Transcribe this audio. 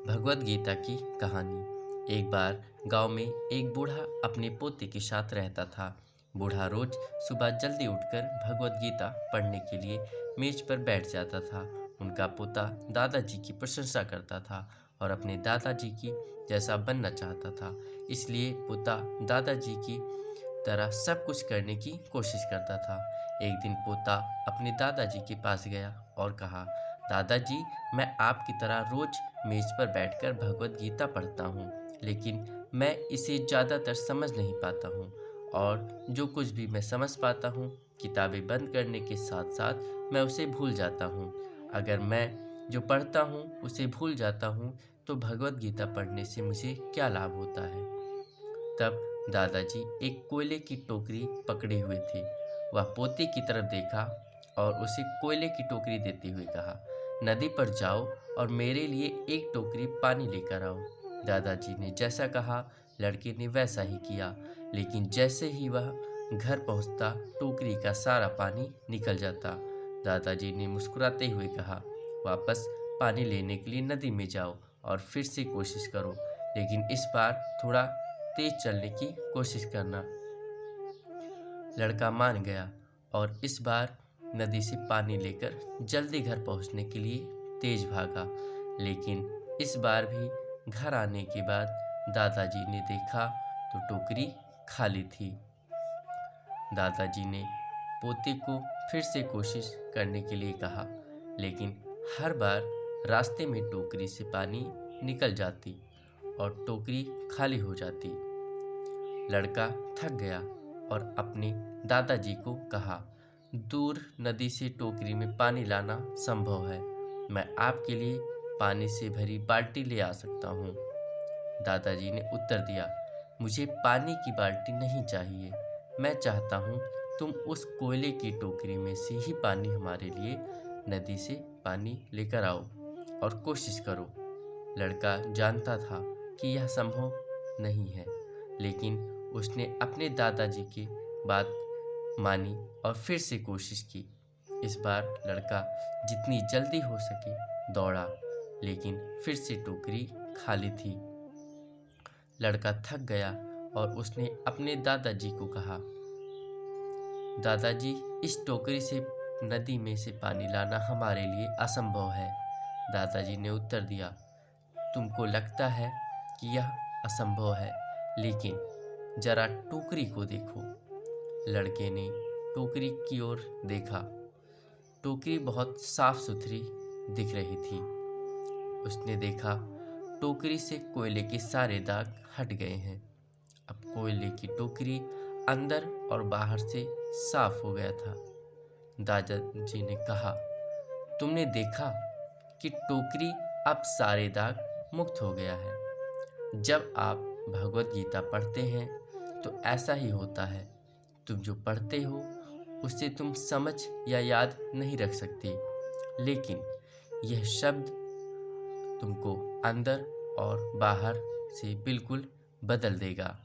भगवत गीता की कहानी। एक बार गांव में एक बूढ़ा अपने पोते के साथ रहता था। बूढ़ा रोज सुबह जल्दी उठकर भगवत गीता पढ़ने के लिए मेज पर बैठ जाता था। उनका पोता दादाजी की प्रशंसा करता था और अपने दादाजी की जैसा बनना चाहता था। इसलिए पोता दादाजी की तरह सब कुछ करने की कोशिश करता था। एक दिन पोता अपने दादाजी के पास गया और कहा, दादाजी, मैं आपकी तरह रोज मेज पर बैठकर भगवत गीता पढ़ता हूँ, लेकिन मैं इसे ज़्यादातर समझ नहीं पाता हूँ और जो कुछ भी मैं समझ पाता हूँ, किताबें बंद करने के साथ साथ मैं उसे भूल जाता हूँ। अगर मैं जो पढ़ता हूँ उसे भूल जाता हूँ तो भगवत गीता पढ़ने से मुझे क्या लाभ होता है। तब दादाजी एक कोयले की टोकरी पकड़े हुए थे। वह पोते की तरफ देखा और उसे कोयले की टोकरी देते हुए कहा, नदी पर जाओ और मेरे लिए एक टोकरी पानी लेकर आओ। दादाजी ने जैसा कहा लड़के ने वैसा ही किया, लेकिन जैसे ही वह घर पहुंचता टोकरी का सारा पानी निकल जाता। दादाजी ने मुस्कुराते हुए कहा, वापस पानी लेने के लिए नदी में जाओ और फिर से कोशिश करो, लेकिन इस बार थोड़ा तेज चलने की कोशिश करना। लड़का मान गया और इस बार नदी से पानी लेकर जल्दी घर पहुंचने के लिए तेज भागा। लेकिन इस बार भी घर आने के बाद दादाजी ने देखा तो टोकरी खाली थी। दादाजी ने पोते को फिर से कोशिश करने के लिए कहा, लेकिन हर बार रास्ते में टोकरी से पानी निकल जाती और टोकरी खाली हो जाती। लड़का थक गया और अपने दादाजी को कहा, दूर नदी से टोकरी में पानी लाना संभव है, मैं आपके लिए पानी से भरी बाल्टी ले आ सकता हूँ। दादाजी ने उत्तर दिया, मुझे पानी की बाल्टी नहीं चाहिए, मैं चाहता हूँ तुम उस कोयले की टोकरी में से ही पानी हमारे लिए नदी से पानी लेकर आओ और कोशिश करो। लड़का जानता था कि यह संभव नहीं है, लेकिन उसने अपने दादाजी की बात मानी और फिर से कोशिश की। इस बार लड़का जितनी जल्दी हो सके दौड़ा, लेकिन फिर से टोकरी खाली थी। लड़का थक गया और उसने अपने दादाजी को कहा, दादाजी, इस टोकरी से नदी में से पानी लाना हमारे लिए असंभव है। दादाजी ने उत्तर दिया, तुमको लगता है कि यह असंभव है, लेकिन जरा टोकरी को देखो। लड़के ने टोकरी की ओर देखा। टोकरी बहुत साफ सुथरी दिख रही थी। उसने देखा टोकरी से कोयले के सारे दाग हट गए हैं। अब कोयले की टोकरी अंदर और बाहर से साफ हो गया था। दादाजी ने कहा, तुमने देखा कि टोकरी अब सारे दाग मुक्त हो गया है। जब आप भगवत गीता पढ़ते हैं तो ऐसा ही होता है। तुम जो पढ़ते हो उसे तुम समझ या याद नहीं रख सकते, लेकिन यह शब्द तुमको अंदर और बाहर से बिल्कुल बदल देगा।